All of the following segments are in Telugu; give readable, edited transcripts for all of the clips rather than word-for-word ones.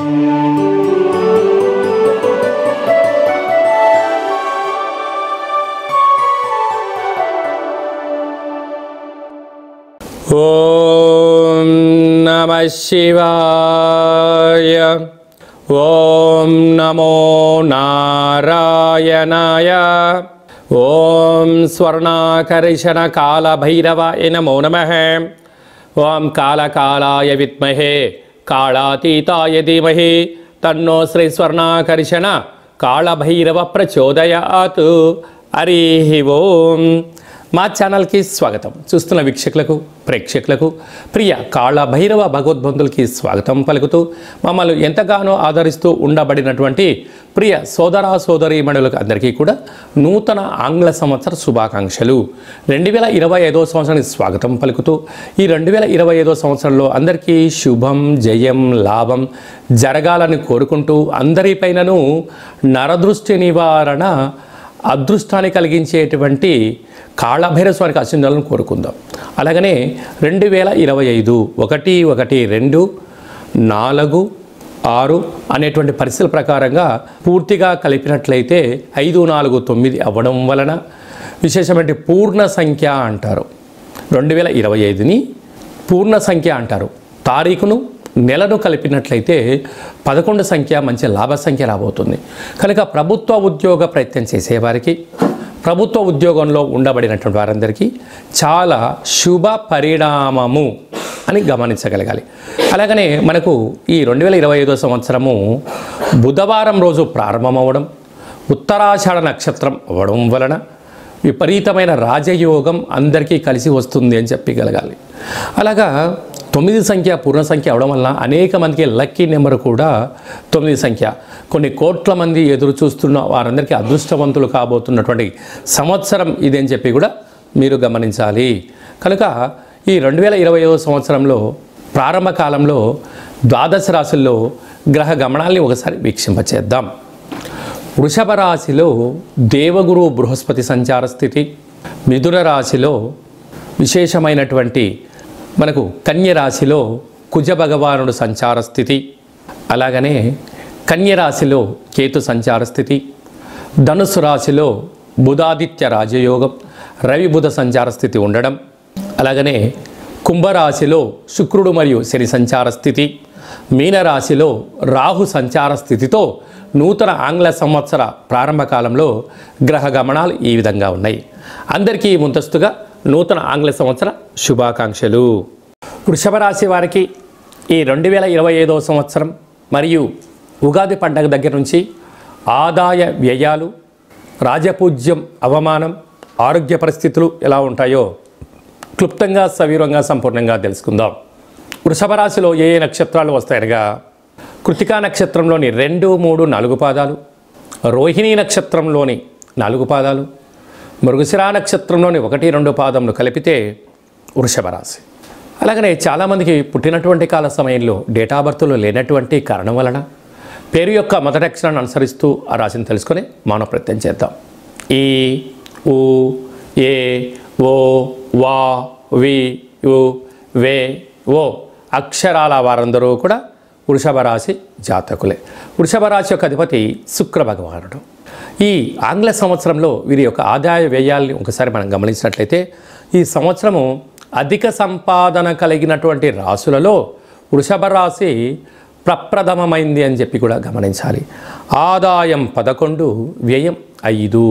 ఓం నమః శివాయ. ఓం నమో నారాయణాయ. ఓం స్వర్ణాకర్షణ కాళభైరవాయ నమో నమః. ఓం కాళకాలాయ విద్మహే కాళాతీతాయ ధీమహి తన్నో శ్రీ స్వర్ణాకర్షణ కాళభైరవ ప్రచోదయాత్. హరి ఓం. మా ఛానల్కి స్వాగతం. చూస్తున్న వీక్షకులకు ప్రేక్షకులకు ప్రియ కాళభైరవ భగవద్బంధులకి స్వాగతం పలుకుతూ మమ్మల్ని ఎంతగానో ఆదరిస్తూ ఉండబడినటువంటి ప్రియ సోదర సోదరీమణులకు అందరికీ కూడా నూతన ఆంగ్ల సంవత్సర శుభాకాంక్షలు. 2025వ సంవత్సరానికి స్వాగతం పలుకుతూ ఈ 2025వ సంవత్సరంలో అందరికీ శుభం జయం లాభం జరగాలని కోరుకుంటూ అందరిపైనను నరదృష్టి నివారణ అదృష్టాన్ని కలిగించేటువంటి కాళభైరవ స్వామికి ఆశీర్వాదాలను కోరుకుందాం. అలాగనే 2025 1-1-2-4-6 అనేటువంటి పరిస్థితుల ప్రకారంగా పూర్తిగా కలిపినట్లయితే 5-4-9 అవ్వడం వలన విశేషమైన పూర్ణ సంఖ్య అంటారు. 2025ని పూర్ణ సంఖ్య అంటారు. తారీఖును నెలను కలిపినట్లయితే 11 సంఖ్య మంచి లాభ సంఖ్య రాబోతుంది. కనుక ప్రభుత్వ ఉద్యోగ ప్రయత్నం చేసేవారికి ప్రభుత్వ ఉద్యోగంలో ఉండబడినటువంటి వారందరికీ చాలా శుభ పరిణామము అని గమనించగలగాలి. అలాగనే మనకు ఈ 2025వ సంవత్సరము బుధవారం రోజు ప్రారంభమవ్వడం, ఉత్తరాషాఢ నక్షత్రం అవ్వడం వలన విపరీతమైన రాజయోగం అందరికీ కలిసి వస్తుంది అని చెప్పగలగాలి. అలాగా 9 సంఖ్య పూర్ణ సంఖ్య అవడం వల్ల అనేక మందికి లక్కీ నెంబర్ కూడా 9 సంఖ్య. కొన్ని కోట్ల మంది ఎదురు చూస్తున్న వారందరికీ అదృష్టవంతులు కాబోతున్నటువంటి సంవత్సరం ఇది అని చెప్పి కూడా మీరు గమనించాలి. కనుక ఈ 2025వ సంవత్సరంలో ప్రారంభ కాలంలో ద్వాదశ రాశుల్లో గ్రహ గమనాల్ని ఒకసారి వీక్షింపచేద్దాం. వృషభ రాశిలో దేవగురు బృహస్పతి సంచార స్థితి, మిథున రాశిలో విశేషమైనటువంటి మనకు కన్య రాశిలో కుజ భగవానుడు సంచార స్థితి, అలాగనే కన్య రాశిలో కేతు సంచార స్థితి, ధనుసు రాశిలో బుధాదిత్య రాజయోగం రవి బుధ సంచార స్థితి ఉండడం, అలాగనే కుంభరాశిలో శుక్రుడు మరియు శని సంచార స్థితి, మీనరాశిలో రాహు సంచార స్థితితో నూతన ఆంగ్ల సంవత్సర ప్రారంభ కాలంలో గ్రహ గమనాలు ఈ విధంగా ఉన్నాయి. అందరికీ ముందస్తుగా నూతన ఆంగ్ల సంవత్సర శుభాకాంక్షలు. వృషభ రాశి వారికి ఈ 2025వ సంవత్సరం మరియు ఉగాది పండగ దగ్గర నుంచి ఆదాయ వ్యయాలు, రాజపూజ్యం, అవమానం, ఆరోగ్య పరిస్థితులు ఎలా ఉంటాయో క్లుప్తంగా సవివరంగా సంపూర్ణంగా తెలుసుకుందాం. వృషభ రాశిలో ఏ ఏ నక్షత్రాలు వస్తాయనగా కృతికా నక్షత్రంలోని 2, 3, 4 పాదాలు, రోహిణీ నక్షత్రంలోని 4 పాదాలు, మృగశిర నక్షత్రంలోని 1, 2 పాదములు కలిపితే వృషభ రాశి. అలాగనే చాలామందికి పుట్టినటువంటి కాల సమయంలో డేట్ ఆఫ్ బర్త్లో లేనటువంటి కారణం వలన పేరు యొక్క మొదటి అక్షరాన్ని అనుసరిస్తూ ఆ రాశిని తెలుసుకొని మౌన ప్రయత్నం చేద్దాం. ఈ, ఉ, ఏ, ఓ, వా, వి, యు, వే, ఓ అక్షరాల వారందరూ కూడా వృషభ రాశి జాతకులే. వృషభ రాశి యొక్క అధిపతి శుక్ర భగవానుడు. ఈ ఆంగ్ల సంవత్సరంలో వీరి యొక్క ఆదాయ వ్యయాల్ని ఒకసారి మనం గమనించినట్లయితే ఈ సంవత్సరము అధిక సంపాదన కలిగినటువంటి రాశులలో వృషభ రాశి ప్రప్రథమమైంది అని చెప్పి కూడా గమనించాలి. ఆదాయం 11, వ్యయం 5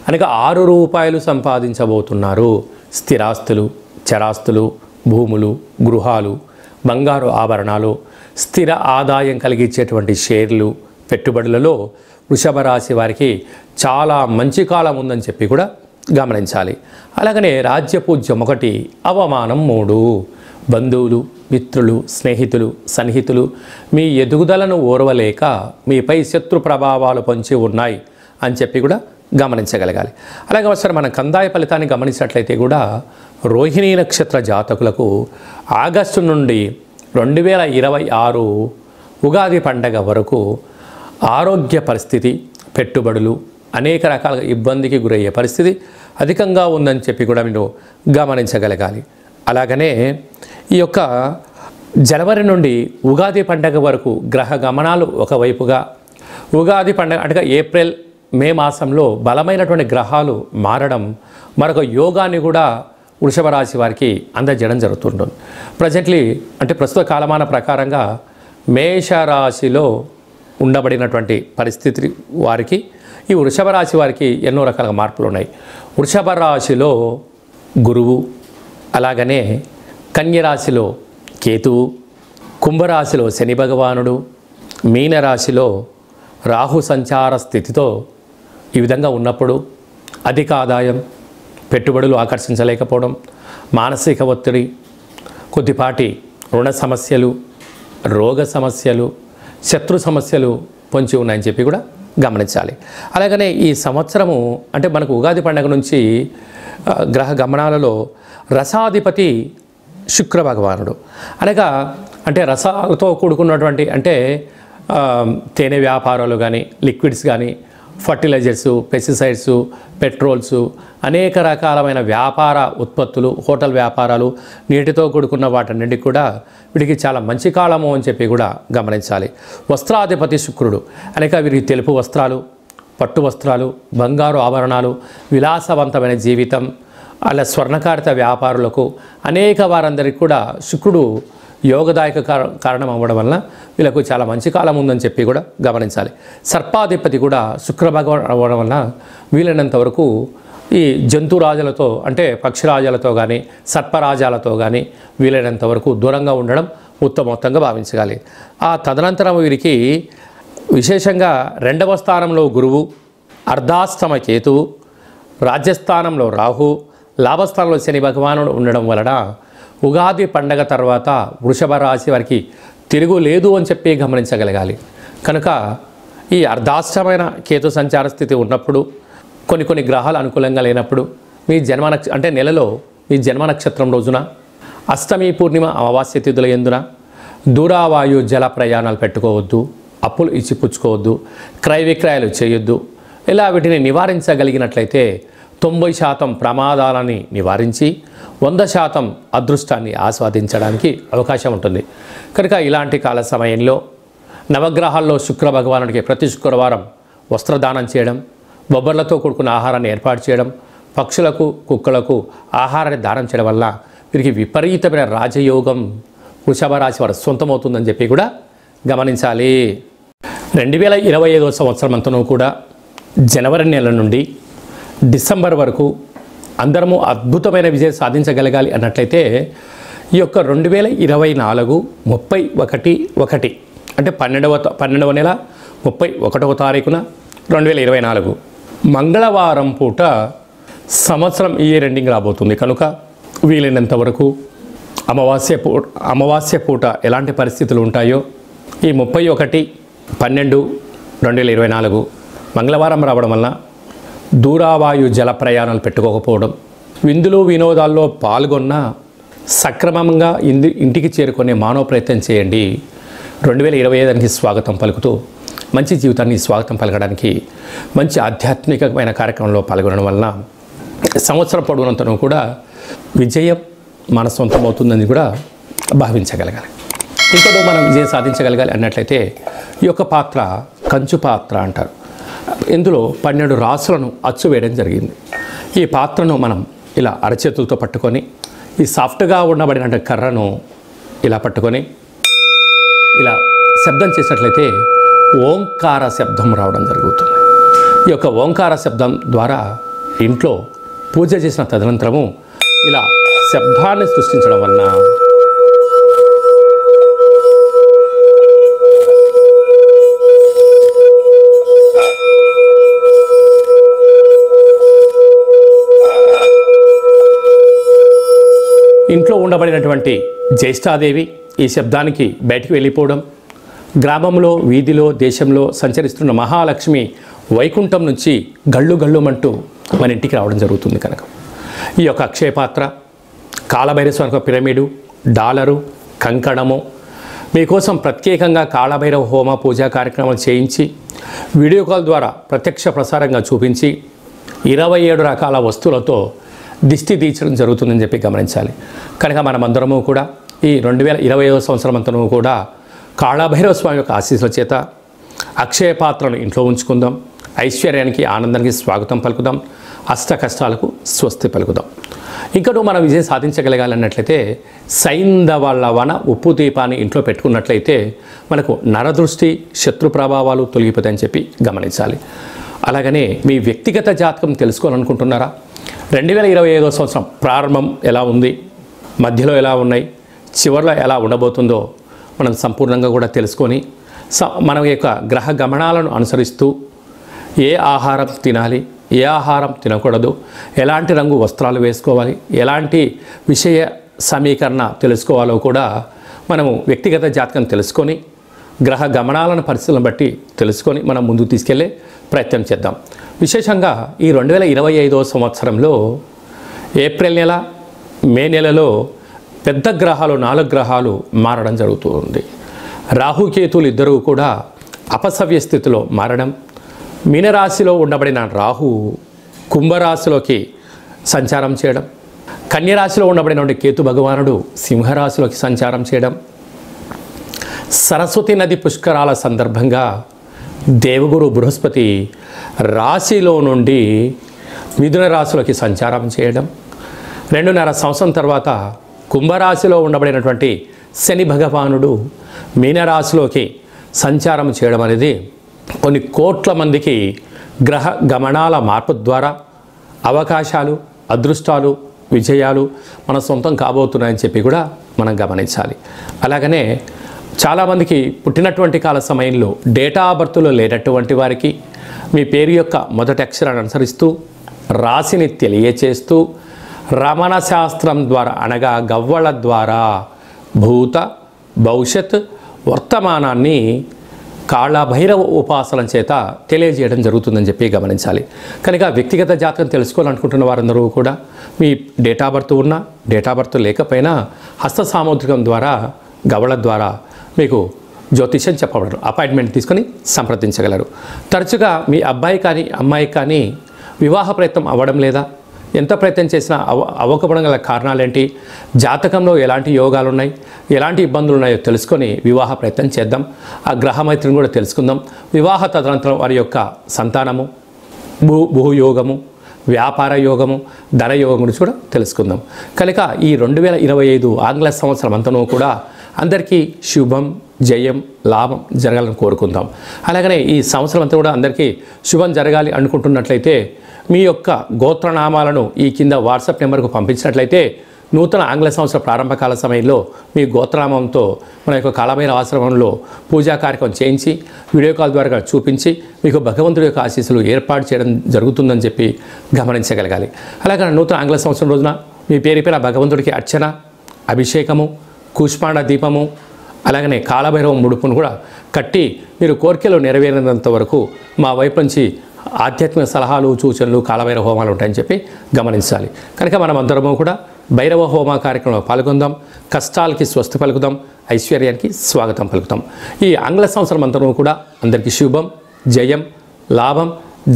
అనగా 6 రూపాయలు సంపాదించబోతున్నారు. స్థిరాస్తులు, చరాస్తులు, భూములు, గృహాలు, బంగారు ఆభరణాలు, స్థిర ఆదాయం కలిగించేటువంటి షేర్లు, పెట్టుబడులలో వృషభ రాశి వారికి చాలా మంచి కాలం ఉందని చెప్పి కూడా గమనించాలి. అలాగనే రాజ్యపూజ్యం 1, అవమానం 3. బంధువులు, మిత్రులు, స్నేహితులు, సన్నిహితులు మీ ఎదుగుదలను ఓర్వలేక మీపై శత్రు ప్రభావాలు పొంచి ఉన్నాయి అని చెప్పి కూడా గమనించగలగాలి. అలాగే ఒకసారి మన కందాయ ఫలితాన్ని గమనించినట్లయితే కూడా రోహిణీ నక్షత్ర జాతకులకు ఆగస్టు నుండి 2026 ఉగాది పండగ వరకు ఆరోగ్య పరిస్థితి, పెట్టుబడులు అనేక రకాల ఇబ్బందికి గురయ్యే పరిస్థితి అధికంగా ఉందని చెప్పి కూడా మీరు గమనించగలగాలి. అలాగనే ఈ యొక్క జనవరి నుండి ఉగాది పండగ వరకు గ్రహ గమనాలు ఒకవైపుగా, ఉగాది పండగ అంటే ఏప్రిల్ మే మాసంలో బలమైనటువంటి గ్రహాలు మారడం మరొక యోగాన్ని కూడా వృషభ రాశి వారికి అందజేయడం జరుగుతుంటుంది. ప్రజెంట్లీ అంటే ప్రస్తుత కాలమాన ప్రకారంగా మేషరాశిలో ఉండబడినటువంటి పరిస్థితి వారికి, ఈ వృషభ రాశి వారికి ఎన్నో రకాల మార్పులు ఉన్నాయి. వృషభ రాశిలో గురువు, అలాగనే కన్యరాశిలో కేతువు, కుంభరాశిలో శని భగవానుడు, మీనరాశిలో రాహు సంచార స్థితితో ఈ విధంగా ఉన్నప్పుడు అధిక ఆదాయం, పెట్టుబడులు ఆకర్షించలేకపోవడం, మానసిక ఒత్తిడి, కొద్దిపాటి రుణ సమస్యలు, రోగ సమస్యలు, శత్రు సమస్యలు పొంచి ఉన్నాయని చెప్పి కూడా గమనించాలి. అలాగనే ఈ సంవత్సరము అంటే మనకు ఉగాది పండుగ నుంచి గ్రహ గమనాలలో రసాధిపతి శుక్ర భగవానుడు, అనగా అంటే రసాలతో కూడుకున్నటువంటి అంటే తేనె వ్యాపారాలు కానీ, లిక్విడ్స్ కానీ, ఫర్టిలైజర్సు, పెస్టిసైడ్స్, పెట్రోల్స్, అనేక రకాలమైన వ్యాపార ఉత్పత్తులు, హోటల్ వ్యాపారాలు, నీటితో కూడుకున్న వాటన్నిటికి కూడా వీటికి చాలా మంచి కాలము అని చెప్పి కూడా గమనించాలి. వస్త్రాధిపతి శుక్రుడు, అనేక వీరికి తెలుపు వస్త్రాలు, పట్టు వస్త్రాలు, బంగారు ఆభరణాలు, విలాసవంతమైన జీవితం, అలా స్వర్ణకారిత వ్యాపారులకు అనేక వారందరికీ కూడా శుక్రుడు యోగదాయక కారణం అవ్వడం వల్ల వీళ్ళకు చాలా మంచి కాలం ఉందని చెప్పి కూడా గమనించాలి. సర్పాధిపతి కూడా శుక్ర భగవాన్ అవ్వడం వల్ల వీలైనంత వరకు ఈ జంతురాజులతో అంటే పక్షిరాజాలతో కానీ, సర్పరాజాలతో కానీ వీలైనంత వరకు దూరంగా ఉండడం ఉత్తమోత్తంగా భావించగాలి. ఆ తదనంతరం వీరికి విశేషంగా 2వ స్థానంలో గురువు, అర్ధాష్టమ కేతువు, రాజ్యస్థానంలో రాహు, లాభస్థానంలో శని భగవానుడు ఉండడం వలన ఉగాది పండగ తర్వాత వృషభ రాశి వారికి తిరుగు లేదు అని చెప్పి గమనించగలగాలి. కనుక ఈ అర్ధాష్టమైన కేతు సంచార స్థితి ఉన్నప్పుడు, కొన్ని గ్రహాలు అనుకూలంగా లేనప్పుడు, మీ జన్మ అంటే నెలలో మీ జన్మ నక్షత్రం రోజున అష్టమి, పూర్ణిమ, అమావాస్య తిథుల యందున దూరావాయు జల ప్రయాణాలు పెట్టుకోవద్దు, అప్పులు ఇచ్చి పుచ్చుకోవద్దు, క్రయ విక్రయాలు చేయొద్దు. ఇలా వీటిని నివారించగలిగినట్లయితే 90% ప్రమాదాలని నివారించి 100% అదృష్టాన్ని ఆస్వాదించడానికి అవకాశం ఉంటుంది. కనుక ఇలాంటి కాల సమయంలో నవగ్రహాల్లో శుక్ర భగవానుడికి ప్రతి శుక్రవారం వస్త్రదానం చేయడం, బొబ్బర్లతో కూడుకున్న ఆహారాన్ని ఏర్పాటు చేయడం, పక్షులకు, కుక్కలకు ఆహారాన్ని దానం చేయడం వల్ల వీరికి విపరీతమైన రాజయోగం వృషభ రాశి వారు సొంతమవుతుందని చెప్పి కూడా గమనించాలి. 2025వ సంవత్సరం అంతనూ కూడా జనవరి నెల నుండి డిసెంబర్ వరకు అందరము అద్భుతమైన విజయం సాధించగలగాలి అన్నట్లయితే ఈ యొక్క 2024 31/1 అంటే 12వ నెల 31వ తారీఖున 2024 మంగళవారం పూట సంవత్సరం ఇయర్ ఎండింగ్ రాబోతుంది. కనుక వీలైనంత వరకు అమావాస్య పూట ఎలాంటి పరిస్థితులు ఉంటాయో ఈ 31/12/2024 మంగళవారం రావడం వలన దూరావాయు జల ప్రయాణాలు పెట్టుకోకపోవడం, విందులు వినోదాల్లో పాల్గొన్న సక్రమంగా ఇంటికి చేరుకునే మానవ ప్రయత్నం చేయండి. 2025కి స్వాగతం పలుకుతూ మంచి జీవితాన్ని స్వాగతం పలకడానికి మంచి ఆధ్యాత్మికమైన కార్యక్రమంలో పాల్గొనడం వలన సంవత్సరం పొడవునంతను కూడా విజయం మన సొంతమవుతుందని కూడా భావించగలగాలి. ఇంకనూ మనం విజయం సాధించగలగాలి అన్నట్లయితే ఈ యొక్క పాత్ర కంచు పాత్ర అంటారు. ఇందులో 12 రాసులను అచ్చు వేయడం జరిగింది. ఈ పాత్రను మనం ఇలా అరచేతులతో పట్టుకొని ఈ సాఫ్ట్గా ఉండబడిన కర్రను ఇలా పట్టుకొని ఇలా శబ్దం చేసినట్లయితే ఓంకార శబ్దం రావడం జరుగుతుంది. ఈ యొక్క ఓంకార శబ్దం ద్వారా ఇంట్లో పూజ చేసిన తదనంతరము ఇలా శబ్దాన్ని సృష్టించడం వలన ఇంట్లో ఉండబడినటువంటి జ్యేష్ఠాదేవి ఈ శబ్దానికి బయటికి వెళ్ళిపోవడం, గ్రామంలో, వీధిలో, దేశంలో సంచరిస్తున్న మహాలక్ష్మి వైకుంఠం నుంచి గళ్ళు గళ్ళుమంటూ మన ఇంటికి రావడం జరుగుతుంది. కనుక ఈ యొక్క అక్షయపాత్ర, కాళభైరవ పిరమిడు, డాలరు, కంకణము మీకోసం ప్రత్యేకంగా కాళభైరవ హోమ పూజా కార్యక్రమాలు చేయించి వీడియో కాల్ ద్వారా ప్రత్యక్ష ప్రసారంగా చూపించి 27 రకాల వస్తువులతో దిష్టి తీర్చడం జరుగుతుందని చెప్పి గమనించాలి. కనుక మనమందరము కూడా ఈ 2025వ సంవత్సరం అంతను కూడా కాళభైరవ స్వామి యొక్క ఆశీస్సుల చేత అక్షయ పాత్రను ఇంట్లో ఉంచుకుందాం, ఐశ్వర్యానికి ఆనందానికి స్వాగతం పలుకుదాం, అష్ట కష్టాలకు స్వస్తి పలుకుదాం. ఇంకనూ మనం విజయం సాధించగలగాలన్నట్లయితే సైంధవ వన ఉప్పు దీపాన్ని ఇంట్లో పెట్టుకున్నట్లయితే మనకు నరదృష్టి శత్రు ప్రభావాలు తొలగిపోతాయని చెప్పి గమనించాలి. అలాగనే మీ వ్యక్తిగత జాతకం తెలుసుకోవాలనుకుంటున్నారా? 2025వ సంవత్సరం ప్రారంభం ఎలా ఉంది, మధ్యలో ఎలా ఉన్నాయి, చివరిలో ఎలా ఉండబోతుందో మనం సంపూర్ణంగా కూడా తెలుసుకొని మన యొక్క గ్రహ గమనాలను అనుసరిస్తూ ఏ ఆహారం తినాలి, ఏ ఆహారం తినకూడదు, ఎలాంటి రంగు వస్త్రాలు వేసుకోవాలి, ఎలాంటి విషయ సమీకరణ తెలుసుకోవాలో కూడా మనము వ్యక్తిగత జాతకం తెలుసుకొని గ్రహ గమనాలను పరిస్థితులను బట్టి తెలుసుకొని మనం ముందుకు తీసుకెళ్లే ప్రయత్నం చేద్దాం. విశేషంగా ఈ 2025వ సంవత్సరంలో ఏప్రిల్ నెల, మే నెలలో పెద్ద గ్రహాలు 4 గ్రహాలు మారడం జరుగుతుంది. రాహుకేతులు ఇద్దరూ కూడా అపసవ్య స్థితిలో మారడం, మీనరాశిలో ఉండబడిన రాహు కుంభరాశిలోకి సంచారం చేయడం, కన్యరాశిలో ఉండబడిన కేతు భగవానుడు సింహరాశిలోకి సంచారం చేయడం, సరస్వతి నది పుష్కరాల సందర్భంగా దేవగురు బృహస్పతి రాశిలో నుండి మిథున రాశిలోకి సంచారం చేయడం, 2.5 సంవత్సరం తర్వాత కుంభరాశిలో ఉండబడినటువంటి శని భగవానుడు మీనరాశిలోకి సంచారం చేయడం అనేది కొన్ని కోట్ల మందికి గ్రహ గమనాల మార్పు ద్వారా అవకాశాలు, అదృష్టాలు, విజయాలు మన సొంతం కాబోతున్నాయని చెప్పి కూడా మనం గమనించాలి. అలాగనే చాలామందికి పుట్టినటువంటి కాల సమయంలో డేటా ఆఫ్ బర్త్లో లేనటువంటి వారికి మీ పేరు యొక్క మొదటి అక్షరాన్ని అనుసరిస్తూ రాశిని తెలియచేస్తూ రమణ శాస్త్రం ద్వారా అనగా గవ్వళ ద్వారా భూత భవిష్యత్ వర్తమానాన్ని కాళభైరవ ఉపాసన చేత తెలియజేయడం జరుగుతుందని చెప్పి గమనించాలి. కనుక వ్యక్తిగత జాతకం తెలుసుకోవాలనుకుంటున్న వారందరూ కూడా మీ డేటా బర్త్ ఉన్నా, డేటా బర్త్ లేకపోయినా హస్త సాముద్రికం ద్వారా గవళ ద్వారా మీకు జ్యోతిష్యం చెప్పబడరు. అపాయింట్మెంట్ తీసుకొని సంప్రదించగలరు. తరచుగా మీ అబ్బాయి కానీ అమ్మాయి కానీ వివాహ ప్రయత్నం అవ్వడం లేదా, ఎంత ప్రయత్నం చేసినా అవ్వకపోవడం గల కారణాలేంటి, జాతకంలో ఎలాంటి యోగాలు ఉన్నాయి, ఎలాంటి ఇబ్బందులు ఉన్నాయో తెలుసుకొని వివాహ ప్రయత్నం చేద్దాం. ఆ గ్రహమైత్రిని కూడా తెలుసుకుందాం. వివాహ తదనంతరం వారి యొక్క సంతానము, భూయోగము, వ్యాపార యోగము, ధన యోగం గురించి కూడా తెలుసుకుందాం. కనుక ఈ 2025 ఆంగ్ల సంవత్సరం అంతనూ కూడా అందరికీ శుభం, జయం, లాభం జరగాలని కోరుకుందాం. అలాగనే ఈ సంవత్సరం అంతా కూడా అందరికీ శుభం జరగాలి అనుకుంటున్నట్లయితే మీ యొక్క గోత్రనామాలను ఈ కింద వాట్సాప్ నెంబర్కు పంపించినట్లయితే నూతన ఆంగ్ల సంవత్సర ప్రారంభకాల సమయంలో మీ గోత్రనామంతో మన యొక్క కాళభైరవ ఆశ్రమంలో పూజా కార్యక్రమం చేయించి వీడియో కాల్ ద్వారా చూపించి మీకు భగవంతుడి యొక్క ఆశీస్సులు ఏర్పాటు చేయడం జరుగుతుందని చెప్పి గమనించగలగాలి. అలాగే నూతన ఆంగ్ల సంవత్సరం రోజున మీ పేరుపైన భగవంతుడికి అర్చన, అభిషేకము, కూష్మాండ దీపము, అలాగనే కాళభైరవ ముడుపును కూడా కట్టి మీరు కోరికలు నెరవేరినంత వరకు మా వైపు నుంచి ఆధ్యాత్మిక సలహాలు, సూచనలు, కాళభైరవ హోమాలు ఉంటాయని చెప్పి గమనించాలి. కనుక మనం అందరము కూడా భైరవ హోమ కార్యక్రమంలో పాల్గొందాం, కష్టాలకి స్వస్తి పలుకుదాం, ఐశ్వర్యానికి స్వాగతం పలుకుతాం. ఈ ఆంగ్ల సంవత్సరం అంతరూ కూడా అందరికీ శుభం, జయం, లాభం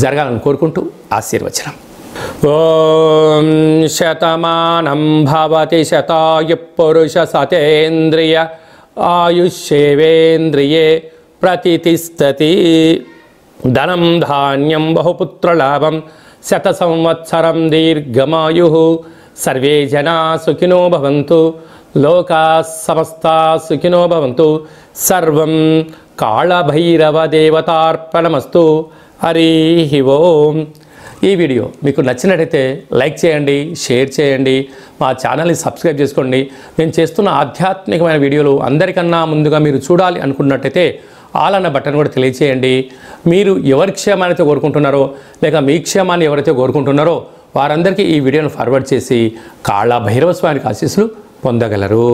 జరగాలని కోరుకుంటూ ఆశీర్వచనం. ఓం శతమానం భవతి శతాయు పురుష సతేంద్రియ ఆయుష్యేవేంద్రియే ప్రతితిష్టతి. ధనం ధాన్యం బహుపుత్రలాభం శత సంవత్సరం దీర్ఘమాయు. సర్వే జనా సుఖినో భవంతు, లోకా సమస్తా సుఖినో భవంతు. సర్వం కాళభైరవ దేవతార్పణమస్తు. హరి ఓం. ఈ వీడియో మీకు నచ్చినట్టయితే లైక్ చేయండి, షేర్ చేయండి, మా ఛానల్ని సబ్స్క్రైబ్ చేసుకోండి. నేను చేస్తున్న ఆధ్యాత్మికమైన వీడియోలు అందరికన్నా ముందుగా మీరు చూడాలి అనుకున్నట్టయితే ఆల్ అన్న బటన్ కూడా తెలియచేయండి. మీరు ఎవరి క్షేమాన్ని అయితే కోరుకుంటున్నారో లేక మీ క్షేమాన్ని ఎవరైతే కోరుకుంటున్నారో వారందరికీ ఈ వీడియోను ఫార్వర్డ్ చేసి కాళభైరవ స్వామికి ఆశీస్సులు పొందగలరు.